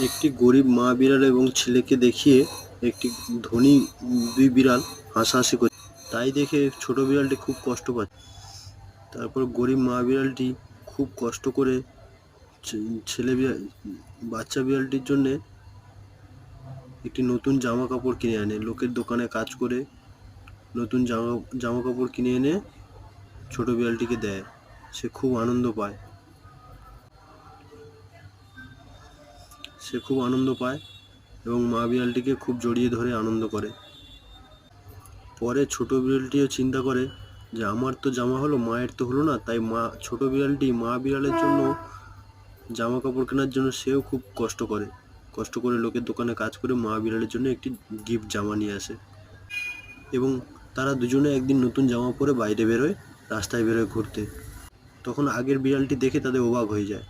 একটি গরিব মা বিড়াল এবং ছেলেকে দেখিয়ে একটি ধনী দুই বিড়াল হাসাহাসি করছে। তাই দেখে ছোট বিড়ালটি খুব কষ্ট পাচ্ছে। তারপর গরিব মা বিড়ালটি খুব কষ্ট করে বাচ্চা বিড়ালটির জন্যে একটি নতুন জামা কাপড় কিনে আনে। লোকের দোকানে কাজ করে নতুন জামা কাপড় কিনে এনে ছোট বিড়ালটিকে দেয়। সে খুব আনন্দ পায় এবং মা বিড়ালটিকে খুব জড়িয়ে ধরে আনন্দ করে। পরে ছোট বিড়ালটিও চিন্তা করে যে আমার তো জামা হলো, মায়ের তো হলো না, তাই ছোট বিড়ালটি মা বিড়ালের জন্য জামা কাপড় কেনার জন্য সেও খুব কষ্ট করে লোকের দোকানে কাজ করে মা বিড়ালের জন্য একটি গিফট জামা নিয়ে আসে এবং তারা দুজনে একদিন নতুন জামা পরে রাস্তায় বেরোয় ঘুরতে। তখন আগের বিড়ালটি দেখে তাদের অবাক হয়ে যায়।